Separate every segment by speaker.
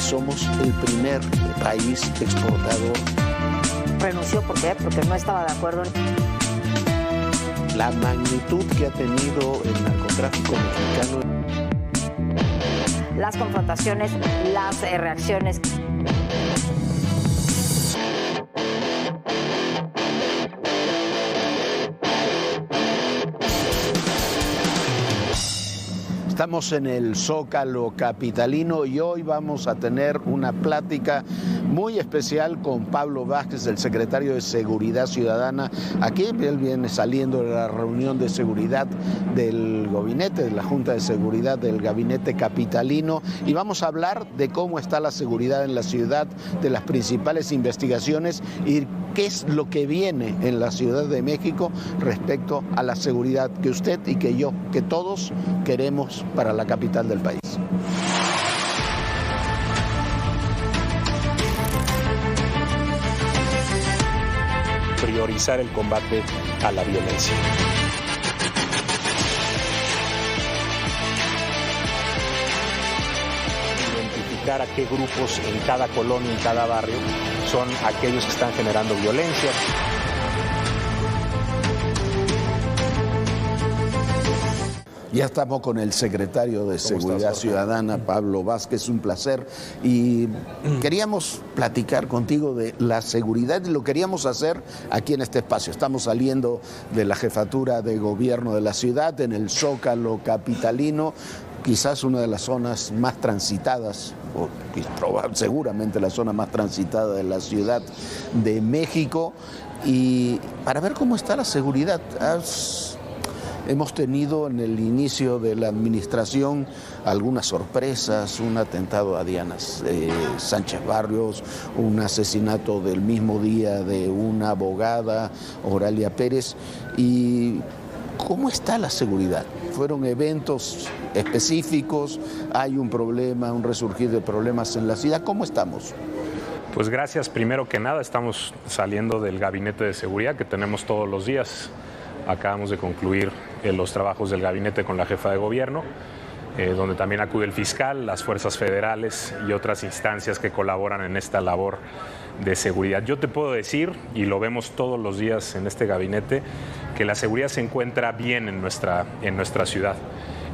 Speaker 1: somos el primer país exportador.
Speaker 2: Renunció, ¿por qué? Porque no estaba de acuerdo.
Speaker 1: La magnitud que ha tenido el narcotráfico mexicano.
Speaker 2: Las confrontaciones, las reacciones.
Speaker 1: Estamos en el Zócalo capitalino y hoy vamos a tener una plática muy especial con Pablo Vázquez, el secretario de Seguridad Ciudadana. Aquí él viene saliendo de la reunión de seguridad del gabinete, de la Junta de Seguridad del Gabinete Capitalino, y vamos a hablar de cómo está la seguridad en la ciudad, de las principales investigaciones y qué es lo que viene en la Ciudad de México respecto a la seguridad que usted y que yo, que todos queremos para la capital del país.
Speaker 3: Priorizar el combate a la violencia. Identificar a qué grupos en cada colonia, en cada barrio, son aquellos que están generando violencia.
Speaker 1: Ya estamos con el secretario de Seguridad Ciudadana, Pablo Vázquez, un placer. Y queríamos platicar contigo de la seguridad y lo queríamos hacer aquí en este espacio. Estamos saliendo de la jefatura de gobierno de la ciudad, en el Zócalo capitalino, quizás una de las zonas más transitadas, o seguramente la zona más transitada de la Ciudad de México, y para ver cómo está la seguridad. Hemos tenido en el inicio de la administración algunas sorpresas, un atentado a Diana Sánchez Barrios, un asesinato del mismo día de una abogada, Oralia Pérez. ¿Y cómo está la seguridad? ¿Fueron eventos específicos? ¿Hay un problema, un resurgir de problemas en la ciudad? ¿Cómo estamos?
Speaker 3: Pues gracias, primero que nada, estamos saliendo del gabinete de seguridad que tenemos todos los días. Acabamos de concluir los trabajos del gabinete con la jefa de gobierno, donde también acude el fiscal, las fuerzas federales y otras instancias que colaboran en esta labor de seguridad. Yo te puedo decir, y lo vemos todos los días en este gabinete, que la seguridad se encuentra bien en nuestra ciudad.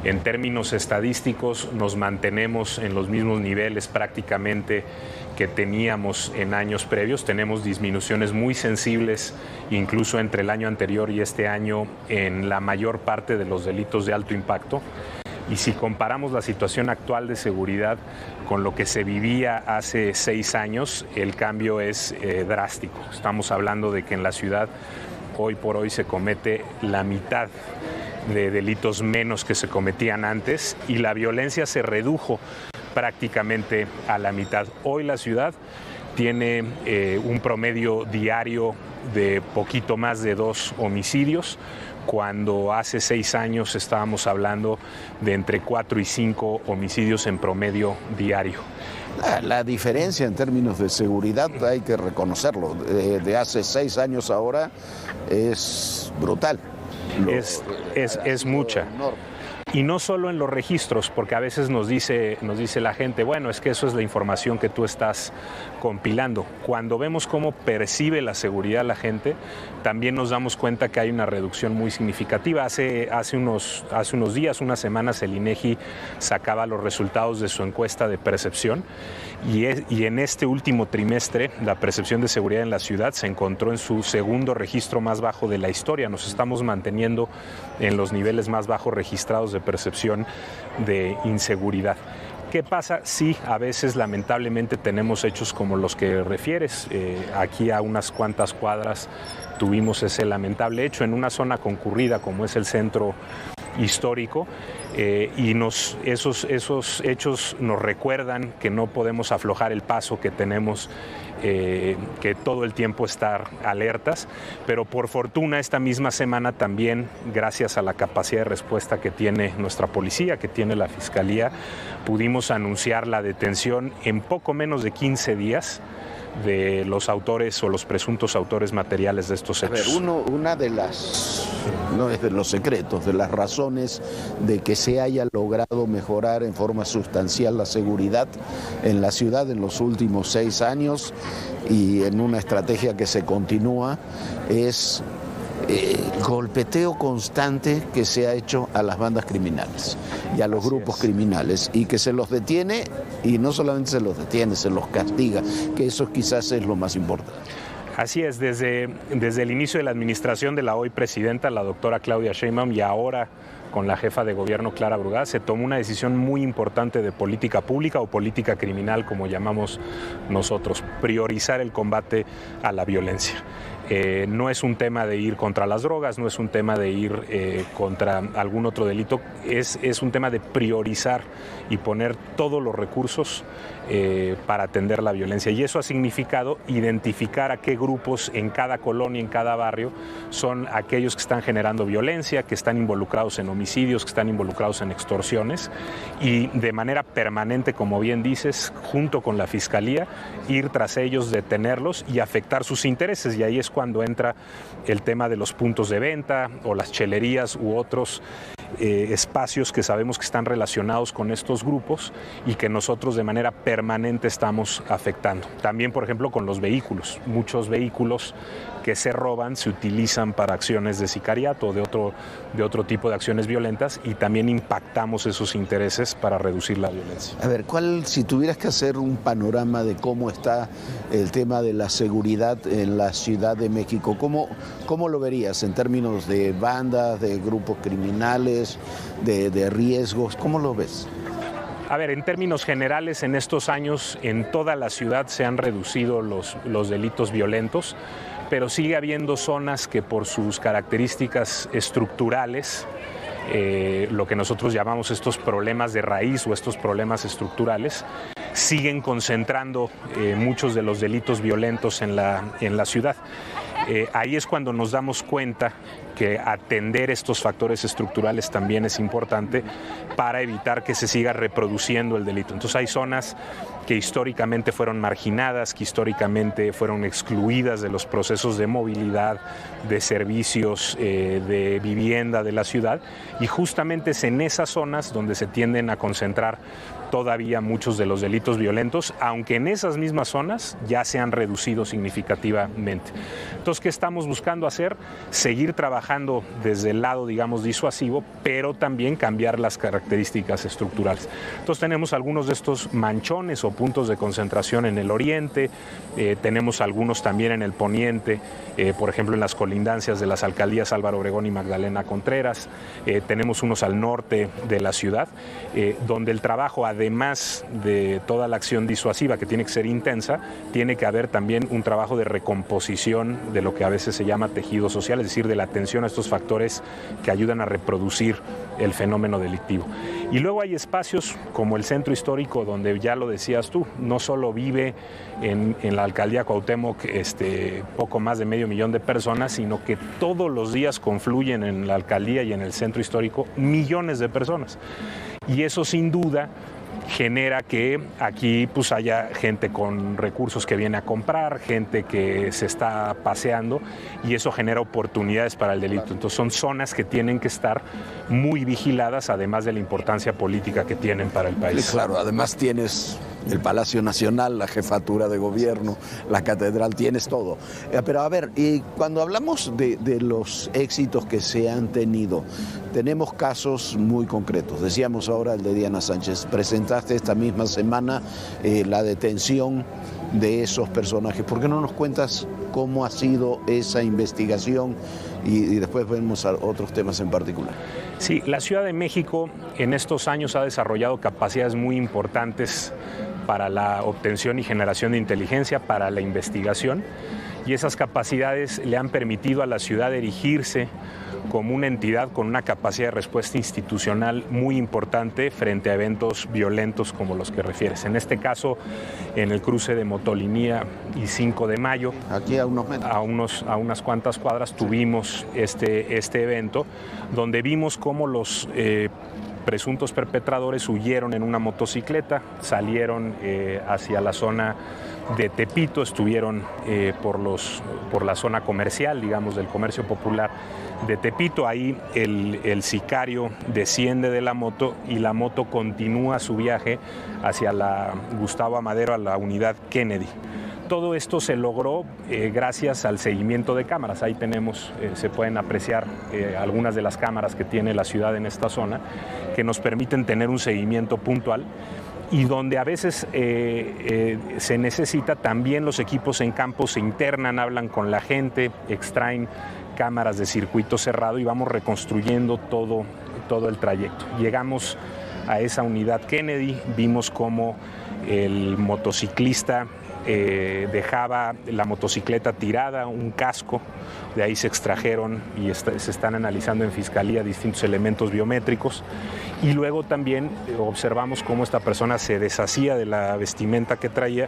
Speaker 3: En términos estadísticos nos mantenemos en los mismos niveles prácticamente que teníamos en años previos. Tenemos disminuciones muy sensibles, incluso entre el año anterior y este año, en la mayor parte de los delitos de alto impacto. Y si comparamos la situación actual de seguridad con lo que se vivía hace 6 años, el cambio es drástico. Estamos hablando de que en la ciudad hoy por hoy se comete la mitad de delitos menos que se cometían antes y la violencia se redujo prácticamente a la mitad. Hoy la ciudad tiene un promedio diario de poquito más de 2 homicidios, cuando hace 6 años estábamos hablando de entre 4 y 5 homicidios en promedio diario.
Speaker 1: La diferencia en términos de seguridad hay que reconocerlo. De hace 6 años ahora es brutal.
Speaker 3: Es mucha. Y no solo en los registros, porque a veces nos dice la gente, bueno, es que eso es la información que tú estás compilando. Cuando vemos cómo percibe la seguridad la gente, también nos damos cuenta que hay una reducción muy significativa. Hace unos días, unas semanas, el INEGI sacaba los resultados de su encuesta de percepción y en este último trimestre la percepción de seguridad en la ciudad se encontró en su segundo registro más bajo de la historia. Nos estamos manteniendo en los niveles más bajos registrados de percepción de inseguridad. ¿Qué pasa? Sí, a veces lamentablemente tenemos hechos como los que refieres. Aquí a unas cuantas cuadras tuvimos ese lamentable hecho en una zona concurrida como es el centro histórico, y esos hechos nos recuerdan que no podemos aflojar el paso que tenemos, que todo el tiempo estar alertas, pero por fortuna esta misma semana también, gracias a la capacidad de respuesta que tiene nuestra policía, que tiene la Fiscalía, pudimos anunciar la detención en poco menos de 15 días de los autores o los presuntos autores materiales de estos hechos.
Speaker 1: A ver, una de las, no es de los secretos, de las razones de que se haya logrado mejorar en forma sustancial la seguridad en la ciudad en los últimos 6 años y en una estrategia que se continúa es el golpeteo constante que se ha hecho a las bandas criminales y a los grupos criminales, y que se los detiene, y no solamente se los detiene, se los castiga, que eso quizás es lo más importante.
Speaker 3: Así es, desde el inicio de la administración de la hoy presidenta, la doctora Claudia Sheinbaum, y ahora con la jefa de gobierno Clara Brugada, se tomó una decisión muy importante de política pública o política criminal, como llamamos nosotros, priorizar el combate a la violencia. No es un tema de ir contra las drogas, no es un tema de ir contra algún otro delito, es un tema de priorizar y poner todos los recursos para atender la violencia. Y eso ha significado identificar a qué grupos en cada colonia, en cada barrio, son aquellos que están generando violencia, que están involucrados en homicidios, que están involucrados en extorsiones, y de manera permanente, como bien dices, junto con la Fiscalía, ir tras ellos, detenerlos y afectar sus intereses. Y ahí es cuando entra el tema de los puntos de venta o las chelerías u otros espacios que sabemos que están relacionados con estos grupos y que nosotros de manera permanente estamos afectando. También, por ejemplo, con los vehículos. Muchos vehículos que se roban se utilizan para acciones de sicariato o de otro tipo de acciones violentas, y también impactamos esos intereses para reducir la violencia.
Speaker 1: A ver, si tuvieras que hacer un panorama de cómo está el tema de la seguridad en la Ciudad de México, ¿cómo lo verías en términos de bandas, de grupos criminales, de riesgos? ¿Cómo lo ves?
Speaker 3: A ver, en términos generales, en estos años en toda la ciudad se han reducido los delitos violentos, pero sigue habiendo zonas que por sus características estructurales, lo que nosotros llamamos estos problemas de raíz o estos problemas estructurales, siguen concentrando muchos de los delitos violentos en la ciudad. Ahí es cuando nos damos cuenta que atender estos factores estructurales también es importante para evitar que se siga reproduciendo el delito. Entonces hay zonas que históricamente fueron marginadas, que históricamente fueron excluidas de los procesos de movilidad, de servicios, de vivienda de la ciudad, y justamente es en esas zonas donde se tienden a concentrar todavía muchos de los delitos violentos, aunque en esas mismas zonas ya se han reducido significativamente. Entonces, ¿qué estamos buscando hacer? Seguir trabajando desde el lado, digamos, disuasivo, pero también cambiar las características estructurales. Entonces, tenemos algunos de estos manchones o puntos de concentración en el oriente, tenemos algunos también en el poniente, por ejemplo, en las colindancias de las alcaldías Álvaro Obregón y Magdalena Contreras, tenemos unos al norte de la ciudad, donde el trabajo, además de toda la acción disuasiva que tiene que ser intensa, tiene que haber también un trabajo de recomposición de lo que a veces se llama tejido social, es decir, de la atención a estos factores que ayudan a reproducir el fenómeno delictivo. Y luego hay espacios como el centro histórico, donde ya lo decías tú, no solo vive en la alcaldía Cuauhtémoc poco más de 500,000 de personas, sino que todos los días confluyen en la alcaldía y en el centro histórico millones de personas. Y eso sin duda genera que aquí pues haya gente con recursos que viene a comprar, gente que se está paseando, y eso genera oportunidades para el delito. Entonces son zonas que tienen que estar muy vigiladas, además de la importancia política que tienen para el país.
Speaker 1: Claro, además tienes el Palacio Nacional, la jefatura de gobierno, la catedral, tienes todo. Pero a ver, y cuando hablamos de los éxitos que se han tenido, tenemos casos muy concretos. Decíamos ahora el de Diana Sánchez. Presentaste esta misma semana la detención de esos personajes. ¿Por qué no nos cuentas cómo ha sido esa investigación y después vemos a otros temas en particular?
Speaker 3: Sí, la Ciudad de México en estos años ha desarrollado capacidades muy importantes para la obtención y generación de inteligencia, para la investigación, y esas capacidades le han permitido a la ciudad erigirse como una entidad con una capacidad de respuesta institucional muy importante frente a eventos violentos como los que refieres. En este caso, en el cruce de Motolinía y 5 de Mayo,
Speaker 1: aquí a unos metros,
Speaker 3: a unas cuantas cuadras, tuvimos este evento donde vimos cómo los presuntos perpetradores huyeron en una motocicleta, salieron hacia la zona de Tepito, estuvieron por la zona comercial, digamos, del comercio popular de Tepito. Ahí el sicario desciende de la moto y la moto continúa su viaje hacia la Gustavo Amadero, a la unidad Kennedy. Todo esto se logró gracias al seguimiento de cámaras. Ahí tenemos, se pueden apreciar algunas de las cámaras que tiene la ciudad en esta zona, que nos permiten tener un seguimiento puntual y donde a veces se necesita, también los equipos en campo se internan, hablan con la gente, extraen cámaras de circuito cerrado y vamos reconstruyendo todo el trayecto. Llegamos a esa unidad Kennedy, vimos cómo el motociclista dejaba la motocicleta tirada, un casco, de ahí se extrajeron y se están analizando en Fiscalía distintos elementos biométricos y luego también observamos cómo esta persona se deshacía de la vestimenta que traía,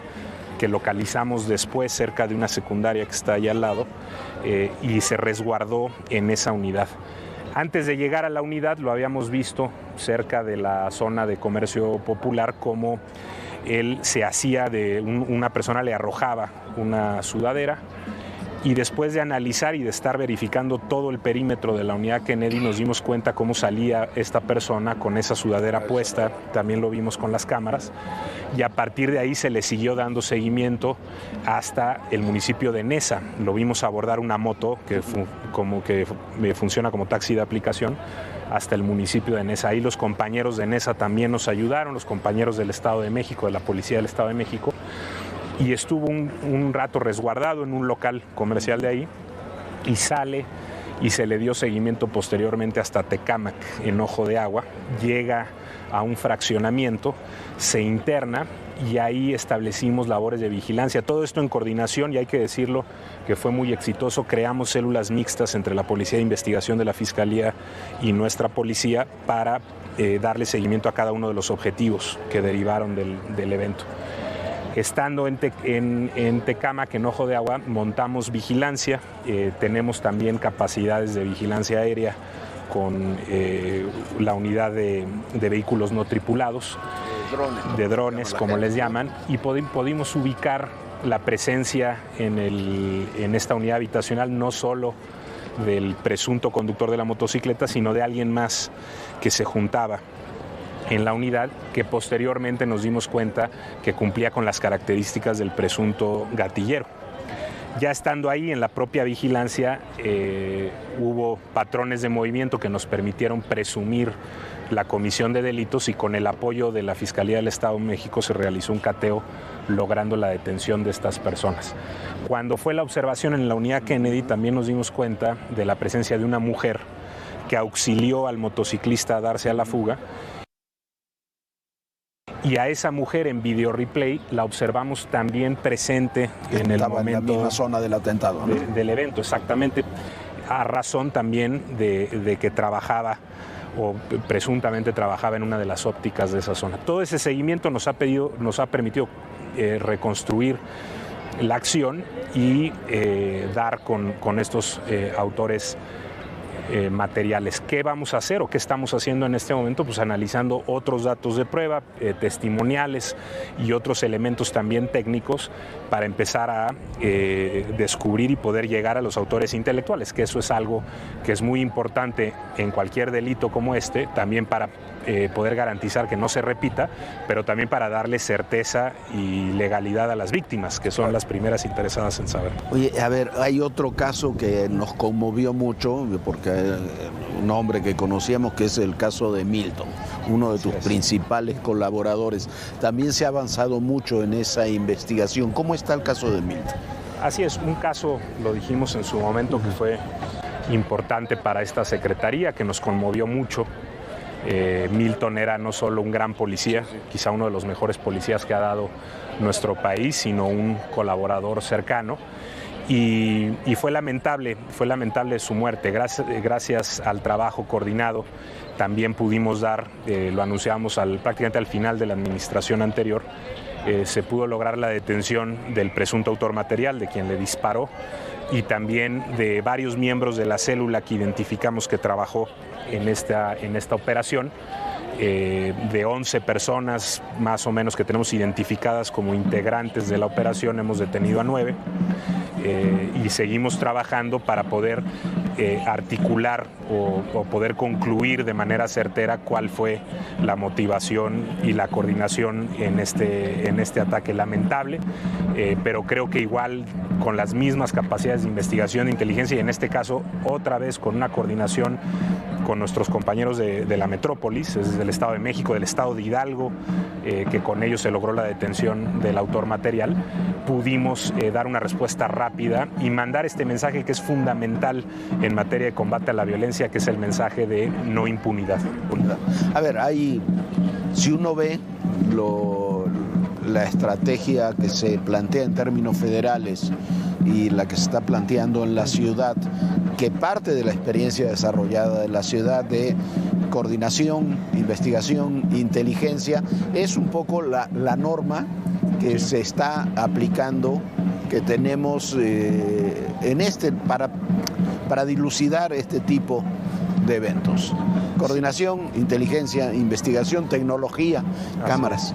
Speaker 3: que localizamos después cerca de una secundaria que está allá al lado y se resguardó en esa unidad. Antes de llegar a la unidad lo habíamos visto cerca de la zona de comercio popular como él se hacía una persona le arrojaba una sudadera y después de analizar y de estar verificando todo el perímetro de la unidad Kennedy nos dimos cuenta cómo salía esta persona con esa sudadera puesta, también lo vimos con las cámaras y a partir de ahí se le siguió dando seguimiento hasta el municipio de Neza. Lo vimos abordar una moto que funciona como taxi de aplicación hasta el municipio de Neza. Ahí los compañeros de Neza también nos ayudaron, los compañeros del Estado de México, de la Policía del Estado de México, y estuvo un rato resguardado en un local comercial de ahí y sale y se le dio seguimiento posteriormente hasta Tecámac, en Ojo de Agua, llega a un fraccionamiento, se interna y ahí establecimos labores de vigilancia. Todo esto en coordinación, y hay que decirlo que fue muy exitoso. Creamos células mixtas entre la Policía de Investigación de la Fiscalía y nuestra policía para darle seguimiento a cada uno de los objetivos que derivaron del evento. Estando en Tecámac, en Ojo de Agua, montamos vigilancia, tenemos también capacidades de vigilancia aérea con la unidad de vehículos no tripulados, de drones, como les llaman, y pudimos ubicar la presencia en esta unidad habitacional no solo del presunto conductor de la motocicleta, sino de alguien más que se juntaba en la unidad, que posteriormente nos dimos cuenta que cumplía con las características del presunto gatillero. Ya estando ahí en la propia vigilancia, hubo patrones de movimiento que nos permitieron presumir la comisión de delitos y con el apoyo de la Fiscalía del Estado de México se realizó un cateo logrando la detención de estas personas. Cuando fue la observación en la unidad Kennedy también nos dimos cuenta de la presencia de una mujer que auxilió al motociclista a darse a la fuga. Y a esa mujer en video replay la observamos también presente en el momento,
Speaker 1: en la misma zona del atentado, ¿no?
Speaker 3: del evento, exactamente, a razón también de que trabajaba o presuntamente trabajaba en una de las ópticas de esa zona. Todo ese seguimiento nos ha permitido reconstruir la acción y dar con estos autores materiales. ¿Qué vamos a hacer o qué estamos haciendo en este momento? Pues analizando otros datos de prueba, testimoniales y otros elementos también técnicos para empezar a descubrir y poder llegar a los autores intelectuales, que eso es algo que es muy importante en cualquier delito como este, también para poder garantizar que no se repita, pero también para darle certeza y legalidad a las víctimas, que son las primeras interesadas en saber.
Speaker 1: Oye, a ver, hay otro caso que nos conmovió mucho, porque un hombre que conocíamos, que es el caso de Milton, uno de tus principales colaboradores. También se ha avanzado mucho en esa investigación. ¿Cómo está el caso de Milton?
Speaker 3: Así es, un caso, lo dijimos en su momento, que fue importante para esta secretaría, que nos conmovió mucho. Milton era no solo un gran policía, quizá uno de los mejores policías que ha dado nuestro país, sino un colaborador cercano. Y fue lamentable su muerte. Gracias al trabajo coordinado también pudimos dar, lo anunciamos prácticamente al final de la administración anterior, se pudo lograr la detención del presunto autor material, de quien le disparó, y también de varios miembros de la célula que identificamos que trabajó en esta operación. de 11 personas más o menos que tenemos identificadas como integrantes de la operación, hemos detenido a 9 y seguimos trabajando para poder articular o poder concluir de manera certera cuál fue la motivación y la coordinación en este ataque lamentable, pero creo que igual con las mismas capacidades de investigación, de inteligencia y en este caso otra vez con una coordinación con nuestros compañeros de la metrópolis, es del Estado de México, del Estado de Hidalgo, que con ellos se logró la detención del autor material, pudimos dar una respuesta rápida y mandar este mensaje que es fundamental en materia de combate a la violencia, que es el mensaje de no impunidad.
Speaker 1: A ver, si uno ve la estrategia que se plantea en términos federales y la que se está planteando en la ciudad, que parte de la experiencia desarrollada de la ciudad de coordinación, investigación, inteligencia, es un poco la norma que se está aplicando, que tenemos para dilucidar este tipo de eventos. Coordinación, inteligencia, investigación, tecnología, cámaras.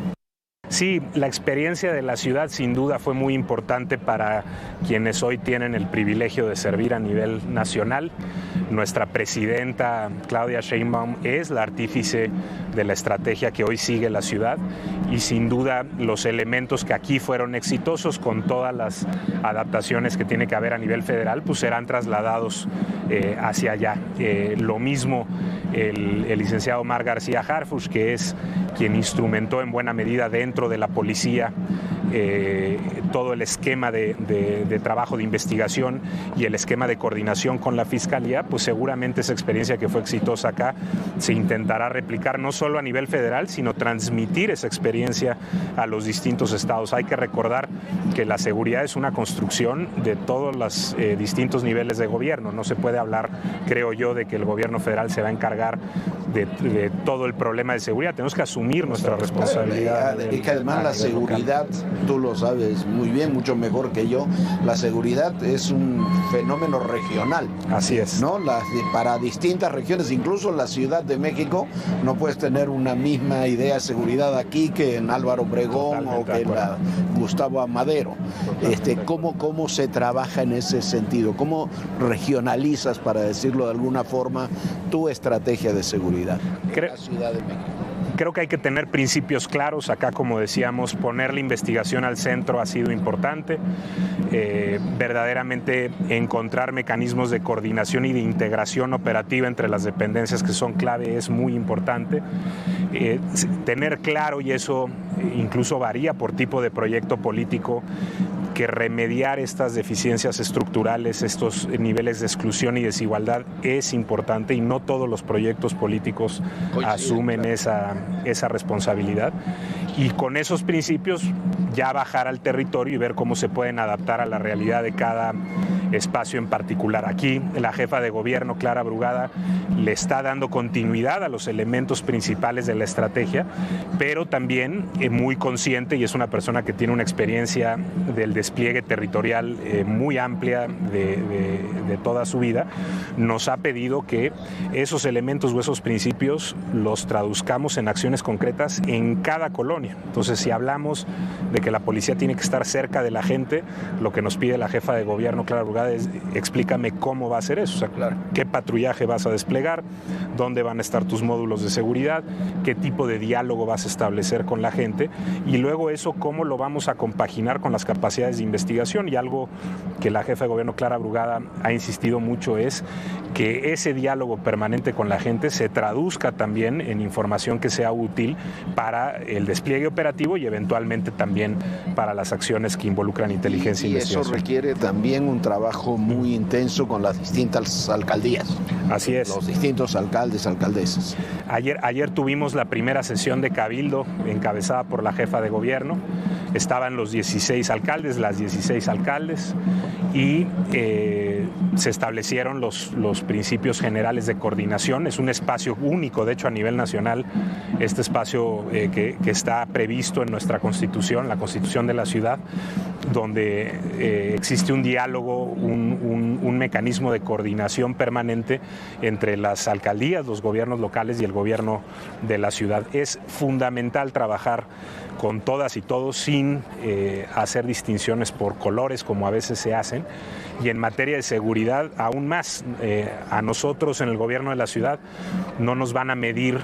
Speaker 3: Sí, la experiencia de la ciudad sin duda fue muy importante para quienes hoy tienen el privilegio de servir a nivel nacional. Nuestra presidenta Claudia Sheinbaum es la artífice de la estrategia que hoy sigue la ciudad y sin duda los elementos que aquí fueron exitosos con todas las adaptaciones que tiene que haber a nivel federal pues serán trasladados hacia allá. Lo mismo el licenciado Omar García Harfuch, que es quien instrumentó en buena medida dentro de la policía todo el esquema de trabajo de investigación y el esquema de coordinación con la Fiscalía, pues seguramente esa experiencia que fue exitosa acá se intentará replicar no solo a nivel federal, sino transmitir esa experiencia a los distintos estados. Hay que recordar que la seguridad es una construcción de todos los distintos niveles de gobierno. No se puede hablar, creo yo, de que el gobierno federal se va a encargar de todo el problema de seguridad. Tenemos que asumir nuestra responsabilidad.
Speaker 1: Y que además la seguridad, tú lo sabes muy bien, mucho mejor que yo, la seguridad es un fenómeno regional.
Speaker 3: Así es.
Speaker 1: ¿No? Para distintas regiones, incluso en la Ciudad de México, no puedes tener una misma idea de seguridad aquí que en Álvaro Obregón o que en la Gustavo Amadero. ¿Cómo se trabaja en ese sentido? ¿Cómo regionalizas, para decirlo de alguna forma, tu estrategia de seguridad en la Ciudad de México?
Speaker 3: Creo que hay que tener principios claros. Acá, como decíamos, poner la investigación al centro ha sido importante. Verdaderamente encontrar mecanismos de coordinación y de integración operativa entre las dependencias que son clave es muy importante. Tener claro, y eso incluso varía por tipo de proyecto político, que remediar estas deficiencias estructurales, estos niveles de exclusión y desigualdad es importante y no todos los proyectos políticos asumen esa responsabilidad. Y con esos principios ya bajar al territorio y ver cómo se pueden adaptar a la realidad de cada espacio en particular. Aquí la jefa de gobierno, Clara Brugada, le está dando continuidad a los elementos principales de la estrategia, pero también muy consciente, y es una persona que tiene una experiencia del despliegue territorial muy amplia de toda su vida, nos ha pedido que esos elementos o esos principios los traduzcamos en acciones concretas en cada colonia. Entonces, si hablamos de que la policía tiene que estar cerca de la gente, lo que nos pide la jefa de gobierno, Clara Brugada, es explícame cómo va a ser eso, o sea, claro, qué patrullaje vas a desplegar, dónde van a estar tus módulos de seguridad, qué tipo de diálogo vas a establecer con la gente y luego eso cómo lo vamos a compaginar con las capacidades de investigación. Y algo que la jefa de gobierno, Clara Brugada, ha insistido mucho es que ese diálogo permanente con la gente se traduzca también en información que sea útil para el despliegue operativo y eventualmente también para las acciones que involucran inteligencia e investigación.
Speaker 1: Eso requiere también un trabajo muy intenso con las distintas alcaldías.
Speaker 3: Así es.
Speaker 1: Los distintos alcaldes, alcaldesas.
Speaker 3: Ayer tuvimos la primera sesión de cabildo encabezada por la jefa de gobierno. Estaban los 16 alcaldes, las 16 alcaldes y se establecieron los principios generales de coordinación. Es un espacio único, de hecho, a nivel nacional, este espacio que está previsto en nuestra Constitución, la Constitución de la ciudad, donde existe un diálogo, un mecanismo de coordinación permanente entre las alcaldías, los gobiernos locales y el gobierno de la ciudad. Es fundamental trabajar con todas y todos sin hacer distinciones por colores como a veces se hacen, y en materia de seguridad aún más. A nosotros en el gobierno de la ciudad no nos van a medir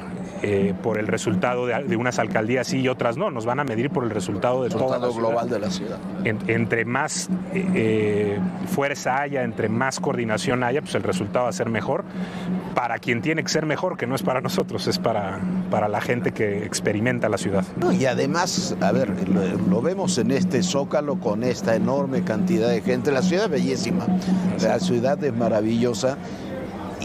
Speaker 3: por el resultado de unas alcaldías sí y otras no, nos van a medir por el resultado de toda la ciudad.
Speaker 1: Global de la ciudad.
Speaker 3: Entre más fuerza haya, entre más coordinación haya, pues el resultado va a ser mejor para quien tiene que ser mejor, que no es para nosotros, es para la gente que experimenta la ciudad.
Speaker 1: No, y además, a ver, lo vemos en este Zócalo con esta enorme cantidad de gente. La ciudad es bellísima, la ciudad es maravillosa.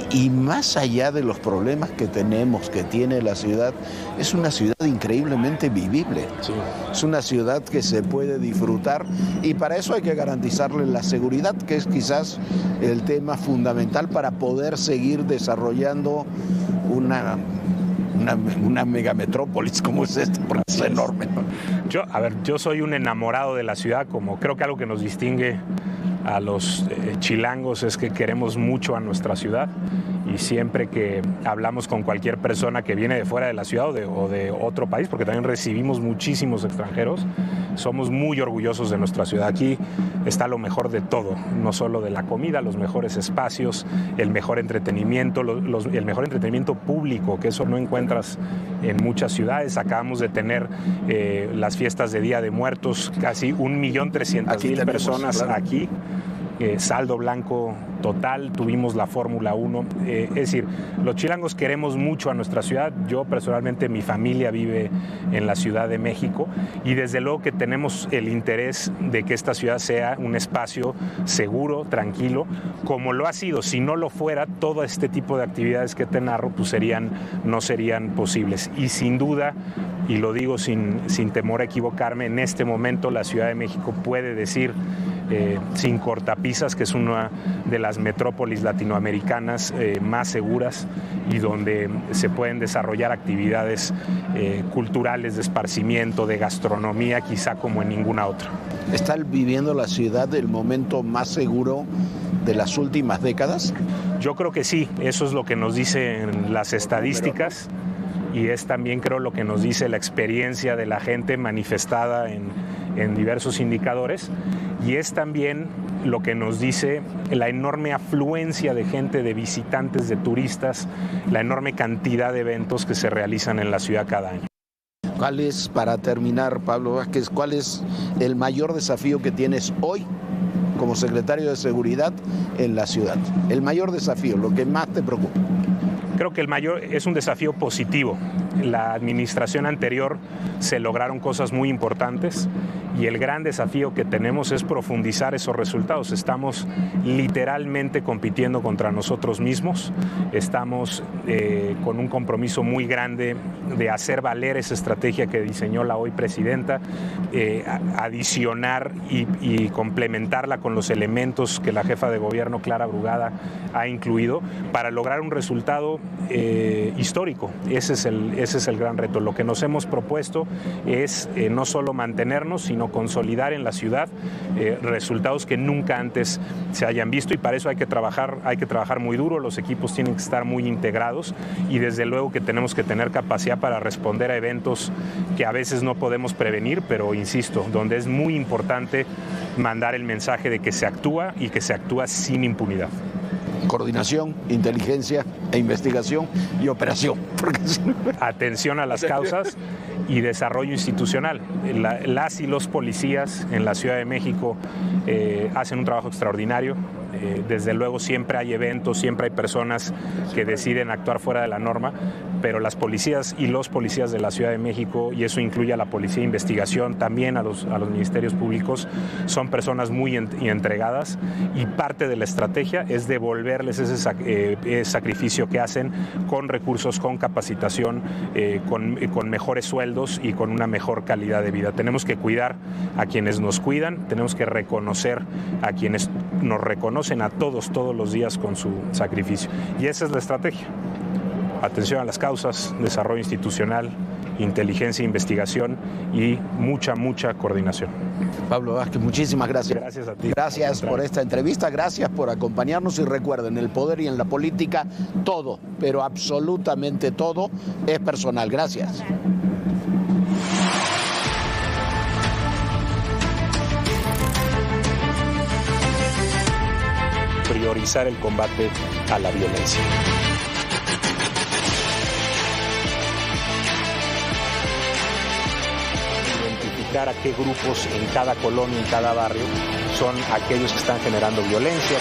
Speaker 1: Y más allá de los problemas que tenemos, que tiene la ciudad, es una ciudad increíblemente vivible. Sí. Es una ciudad que se puede disfrutar, y para eso hay que garantizarle la seguridad, que es quizás el tema fundamental para poder seguir desarrollando una megametrópolis como es esta, porque es enorme, ¿no?
Speaker 3: Yo soy un enamorado de la ciudad, como creo que algo que nos distingue a los chilangos es que queremos mucho a nuestra ciudad, y siempre que hablamos con cualquier persona que viene de fuera de la ciudad o de otro país, porque también recibimos muchísimos extranjeros, somos muy orgullosos de nuestra ciudad. Aquí está lo mejor de todo, no solo de la comida, los mejores espacios, el mejor entretenimiento, el mejor entretenimiento público, que eso no encuentras en muchas ciudades. Acabamos de tener las fiestas de Día de Muertos, casi 1.300.000 personas, claro, aquí. Saldo blanco total, tuvimos la Fórmula 1, es decir, los chilangos queremos mucho a nuestra ciudad. Yo personalmente, mi familia vive en la Ciudad de México, y desde luego que tenemos el interés de que esta ciudad sea un espacio seguro, tranquilo, como lo ha sido. Si no lo fuera, todo este tipo de actividades que te narro pues no serían posibles, y sin duda, y lo digo sin temor a equivocarme, en este momento la Ciudad de México puede decir sin cortapisas que es una de las metrópolis latinoamericanas más seguras, y donde se pueden desarrollar actividades culturales, de esparcimiento, de gastronomía, quizá como en ninguna otra.
Speaker 1: ¿Está viviendo la ciudad el momento más seguro de las últimas décadas?
Speaker 3: Yo creo que sí, eso es lo que nos dicen las estadísticas, y es también, creo, lo que nos dice la experiencia de la gente manifestada en diversos indicadores, y es también lo que nos dice la enorme afluencia de gente, de visitantes, de turistas, la enorme cantidad de eventos que se realizan en la ciudad cada año.
Speaker 1: ¿Cuál es, para terminar, Pablo Vázquez, cuál es el mayor desafío que tienes hoy como secretario de Seguridad en la ciudad? El mayor desafío, lo que más te preocupa.
Speaker 3: Creo que el mayor es un desafío positivo. La administración anterior se lograron cosas muy importantes, y el gran desafío que tenemos es profundizar esos resultados. Estamos literalmente compitiendo contra nosotros mismos, estamos con un compromiso muy grande de hacer valer esa estrategia que diseñó la hoy presidenta, adicionar y complementarla con los elementos que la jefa de gobierno, Clara Brugada, ha incluido para lograr un resultado histórico. Ese es el gran reto. Lo que nos hemos propuesto es no solo mantenernos, sino consolidar en la ciudad resultados que nunca antes se hayan visto, y para eso hay que trabajar muy duro. Los equipos tienen que estar muy integrados, y desde luego que tenemos que tener capacidad para responder a eventos que a veces no podemos prevenir, pero insisto, donde es muy importante mandar el mensaje de que se actúa, y que se actúa sin impunidad.
Speaker 1: Coordinación, inteligencia e investigación y operación.
Speaker 3: Atención a las causas y desarrollo institucional. Las y los policías en la Ciudad de México hacen un trabajo extraordinario. Desde luego siempre hay eventos, siempre hay personas que deciden actuar fuera de la norma, pero las policías y los policías de la Ciudad de México, y eso incluye a la Policía de Investigación, también a los ministerios públicos, son personas muy entregadas, y parte de la estrategia es devolverles ese sacrificio que hacen con recursos, con capacitación, con mejores sueldos y con una mejor calidad de vida. Tenemos que cuidar a quienes nos cuidan, tenemos que reconocer a quienes nos reconocen a todos los días con su sacrificio, y esa es la estrategia. Atención a las causas, desarrollo institucional inteligencia e investigación y mucha coordinación.
Speaker 1: Pablo Vázquez, muchísimas gracias.
Speaker 3: Gracias a ti.
Speaker 1: Gracias por esta entrevista, gracias por acompañarnos y recuerden, el poder y en la política todo, pero absolutamente todo es personal. Gracias.
Speaker 3: Priorizar el combate a la violencia. Identificar a qué grupos en cada colonia, en cada barrio, son aquellos que están generando violencia.